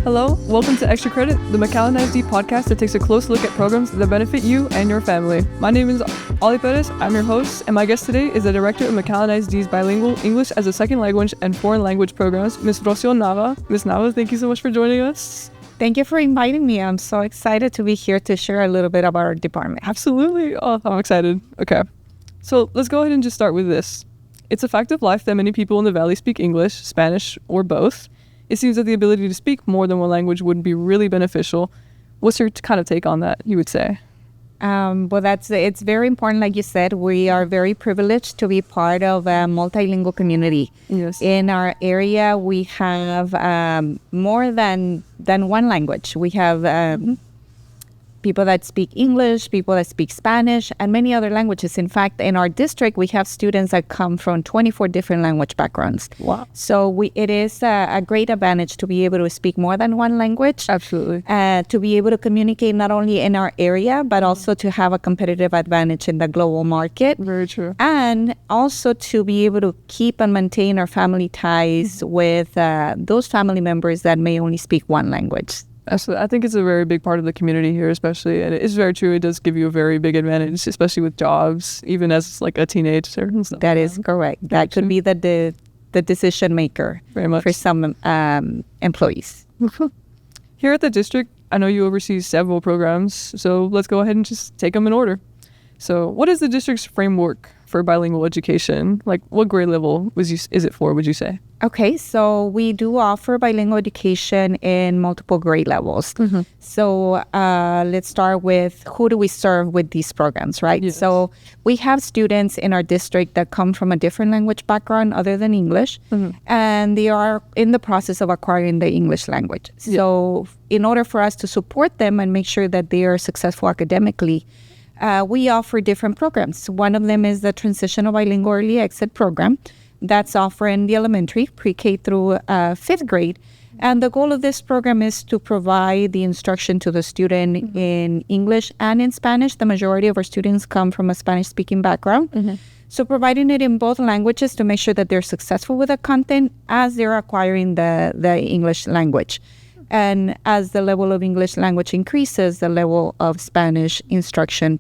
Hello, welcome to Extra Credit, the McAllen ISD podcast that takes a close look at programs that benefit you and your family. My name is Oli Perez, I'm your host, and my guest today is the director of McAllen ISD's Bilingual English as a Second Language and Foreign Language programs, Ms. Rocio Nava. Ms. Nava, thank you so much for joining us. Thank you for inviting me. I'm so excited to be here to share a little bit about our department. Absolutely. Oh, I'm excited. Okay. So let's go ahead and just start with this. It's a fact of life that many people in the Valley speak English, Spanish, or both. It seems that the ability to speak more than one language would be really beneficial. What's your kind of take on that, you would say? It's very important. Like you said, we are very privileged to be part of a multilingual community. Yes. In our area, we have more than one language. We have people that speak English, people that speak Spanish, and many other languages. In fact, in our district, we have students that come from 24 different language backgrounds. Wow. So it is a great advantage to be able to speak more than one language. Absolutely. To be able to communicate not only in our area, but also to have a competitive advantage in the global market. Very true. And also to be able to keep and maintain our family ties with those family members that may only speak one language. Absolutely. I think it's a very big part of the community here, especially, and it is very true. It does give you a very big advantage, especially with jobs, even as like a teenager and stuff. That is correct. That could be the decision maker very much for some employees. Here at the district, I know you oversee several programs, so let's go ahead and just take them in order. So what is the district's framework for bilingual education? Like, what grade level is it for, would you say? Okay, so we do offer bilingual education in multiple grade levels. Mm-hmm. So let's start with who do we serve with these programs, right? Yes. So we have students in our district that come from a different language background other than English, and they are in the process of acquiring the English language. Yeah. So in order for us to support them and make sure that they are successful academically, we offer different programs. One of them is the Transitional Bilingual Early Exit program. That's offered in the elementary, pre-K through fifth grade. And the goal of this program is to provide the instruction to the student in English and in Spanish. The majority of our students come from a Spanish-speaking background. So providing it in both languages to make sure that they're successful with the content as they're acquiring the English language. And as the level of English language increases, the level of Spanish instruction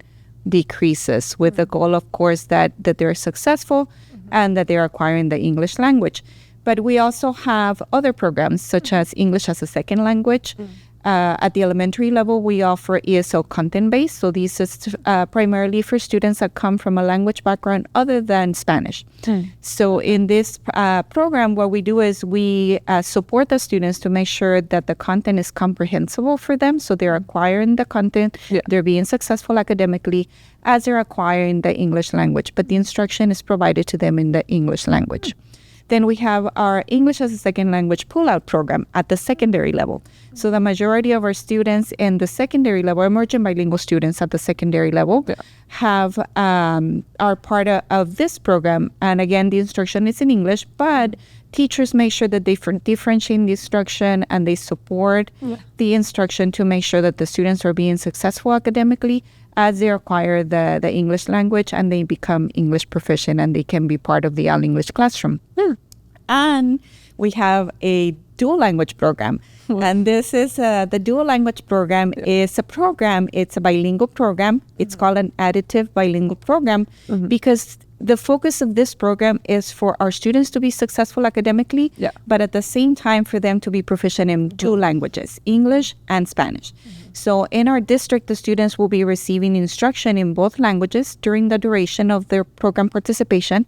decreases, with the goal, of course, that they're successful and that they're acquiring the English language. But we also have other programs, such as English as a Second Language. At the elementary level, we offer ESL content-based. So this is primarily for students that come from a language background other than Spanish. So in this program, what we do is we support the students to make sure that the content is comprehensible for them. So they're acquiring the content, they're being successful academically as they're acquiring the English language. But the instruction is provided to them in the English language. Then we have our English as a Second Language pull-out program at the secondary level. So the majority of our students in the secondary level, emerging bilingual students at the secondary level, are part of this program. And again, the instruction is in English, but teachers make sure that they differentiate the instruction and they support the instruction to make sure that the students are being successful academically as they acquire the English language and they become English proficient and they can be part of the All English classroom. And we have a dual language program. And this is the dual language program is a program, it's a bilingual program. It's called an additive bilingual program because the focus of this program is for our students to be successful academically, but at the same time for them to be proficient in two languages, English and Spanish. So in our district, the students will be receiving instruction in both languages during the duration of their program participation,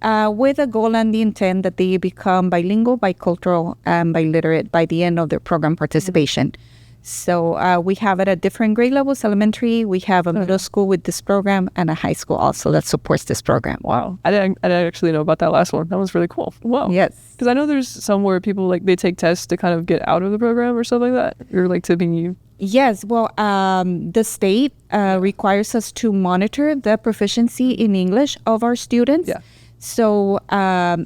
with a goal and the intent that they become bilingual, bicultural, and biliterate by the end of their program participation. So we have it at different grade levels. Elementary, we have a middle school with this program and a high school also that supports this program. Wow. I didn't actually know about that last one. That was really cool. Wow. Yes. Because I know there's some where people they take tests to kind of get out of the program or something like that, or to be... Yes, well, the state requires us to monitor the proficiency in English of our students. So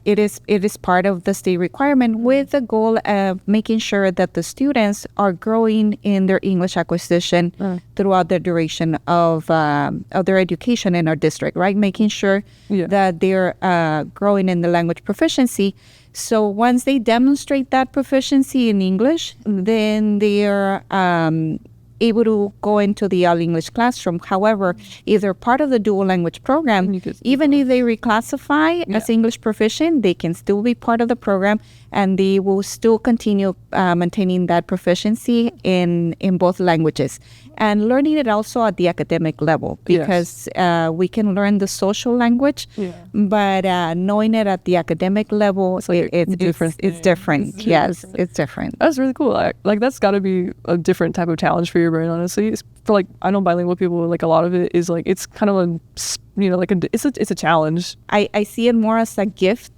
it is part of the state requirement with the goal of making sure that the students are growing in their English acquisition throughout the duration of their education in our district, right? Making sure that they're growing in the language proficiency. So once they demonstrate that proficiency in English, then they're able to go into the all English classroom. However, if they're part of the dual language program, even if they reclassify as English proficient, they can still be part of the program, and they will still continue maintaining that proficiency in both languages, and learning it also at the academic level, because we can learn the social language, but knowing it at the academic level, it's different. Yes, it's different. That's really cool. Like that's got to be a different type of challenge for your brain, honestly. For like, I know bilingual people, like a lot of it is like, it's kind of a, like it's a challenge. I see it more as a gift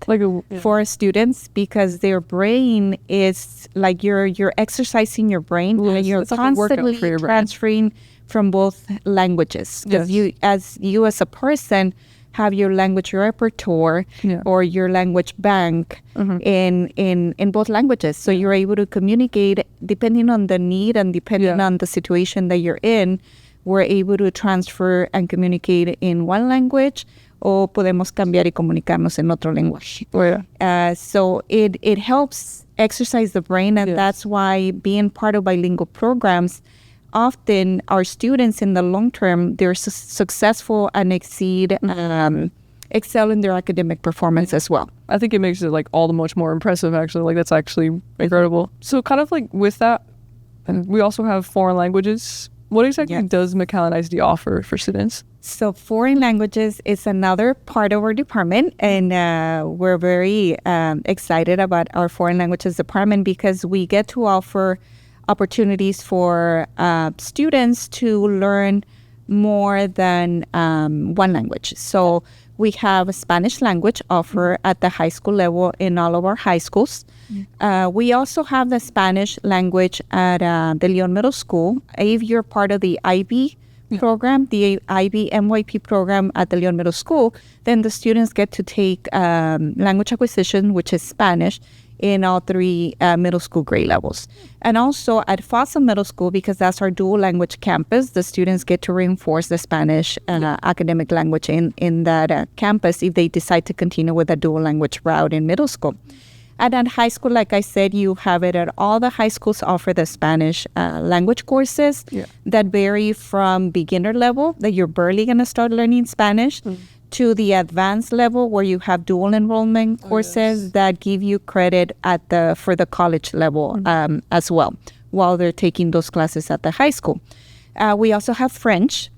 for students, because their brain is like you're exercising your brain, and you're constantly transferring from both languages, because you as a person have your language repertoire or your language bank in both languages. So you're able to communicate depending on the need and depending on the situation that you're in. We're able to transfer and communicate in one language, o podemos cambiar y comunicarnos en otro lenguaje. So it helps exercise the brain, and that's why being part of bilingual programs, often our students in the long term, they're successful and excel in their academic performance as well. I think it makes it like all the much more impressive, actually. Like that's actually incredible. So kind of like with that, and we also have foreign languages. What exactly does McAllen ISD offer for students? So foreign languages is another part of our department, and we're very excited about our foreign languages department, because we get to offer opportunities for students to learn more than one language. So we have a Spanish language offer at the high school level in all of our high schools. We also have the Spanish language at the Leon Middle School. If you're part of the IB program, the IB MYP program at the Leon Middle School, then the students get to take language acquisition, which is Spanish, in all three middle school grade levels. And also at Fossum Middle School, because that's our dual language campus, the students get to reinforce the Spanish academic language in that campus if they decide to continue with a dual language route in middle school. And at high school, like I said, you have it at all the high schools offer the Spanish language courses that vary from beginner level, that you're barely going to start learning Spanish, to the advanced level where you have dual enrollment courses that give you credit for the college level as well, while they're taking those classes at the high school. We also have French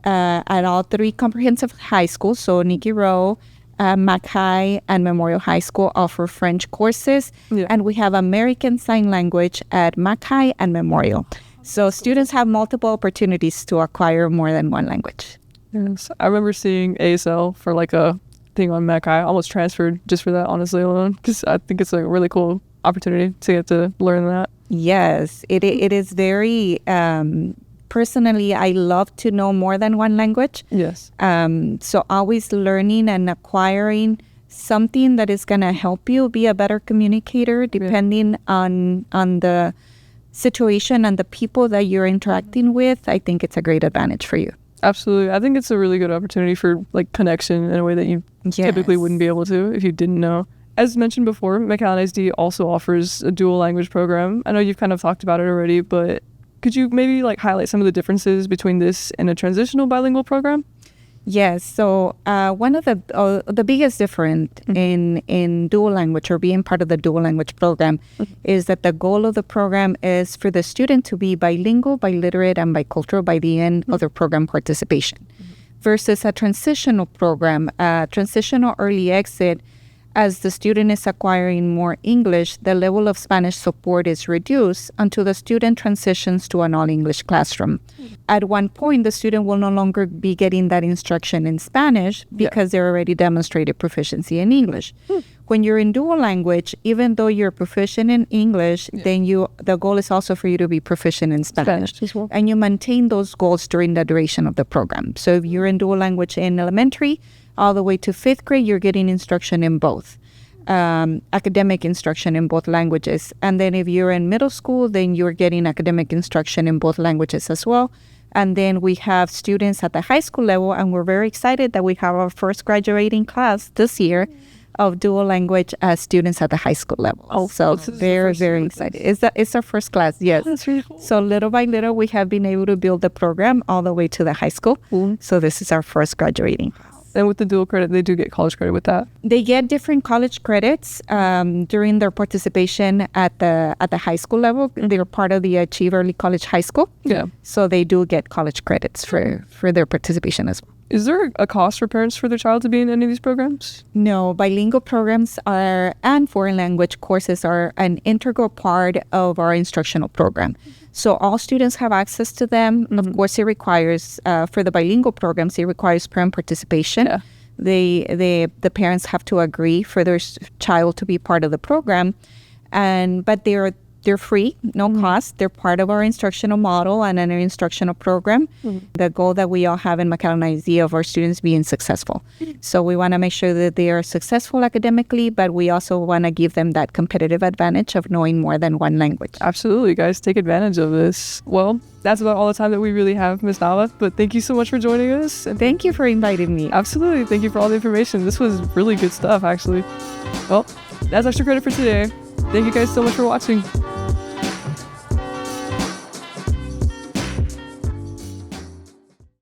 at all three comprehensive high schools. So Nikki Rowe, Mac High, and Memorial High School offer French courses. And we have American Sign Language at Mac High and Memorial. So students have multiple opportunities to acquire more than one language. Yes, I remember seeing ESL for like a thing on Mac. I almost transferred just for that, honestly, alone, because I think it's a really cool opportunity to get to learn that. Yes, it is very, personally, I love to know more than one language. Yes. So always learning and acquiring something that is going to help you be a better communicator, depending on the situation and the people that you're interacting with. I think it's a great advantage for you. Absolutely. I think it's a really good opportunity for like connection in a way that you typically wouldn't be able to if you didn't know. As mentioned before, McAllen ISD also offers a dual language program. I know you've kind of talked about it already, but could you maybe like highlight some of the differences between this and a transitional bilingual program? Yes. So one of the biggest difference in dual language, or being part of the dual language program, is that the goal of the program is for the student to be bilingual, biliterate, and bicultural by the end of their program participation. Versus a transitional program, transitional early exit, as the student is acquiring more English, the level of Spanish support is reduced until the student transitions to an all-English classroom. At one point, the student will no longer be getting that instruction in Spanish because they already demonstrated proficiency in English. when you're in dual language, even though you're proficient in English, then the goal is also for you to be proficient in Spanish as well. and you maintain those goals during the duration of the program. So if you're in dual language in elementary, all the way to 5th grade, you're getting instruction in both. Academic instruction in both languages. And then if you're in middle school, then you're getting academic instruction in both languages as well. And then we have students at the high school level, and we're very excited that we have our first graduating class this year of dual language students at the high school level. So very, very excited. It's our first class, yes. That's really cool. So little by little, we have been able to build the program all the way to the high school. So this is our first graduating class. And with the dual credit, they do get college credit with that. They get different college credits during their participation at the high school level. They're part of the Achieve Early College High School. Yeah. So they do get college credits for their participation as well. Is there a cost for parents for their child to be in any of these programs? No, bilingual programs and foreign language courses are an integral part of our instructional program. So all students have access to them. Of course, it requires, for the bilingual programs, it requires parent participation. Yeah. The parents have to agree for their child to be part of the program, but they're free, no cost. They're part of our instructional model and an instructional program. The goal that we all have in McAllen ISD of our students being successful. So we want to make sure that they are successful academically, but we also want to give them that competitive advantage of knowing more than one language. Absolutely, guys. Take advantage of this. Well, that's about all the time that we really have, Ms. Nava. But thank you so much for joining us. And Thank you for inviting me. absolutely. Thank you for all the information. This was really good stuff, actually. Well, that's extra credit for today. Thank you guys so much for watching.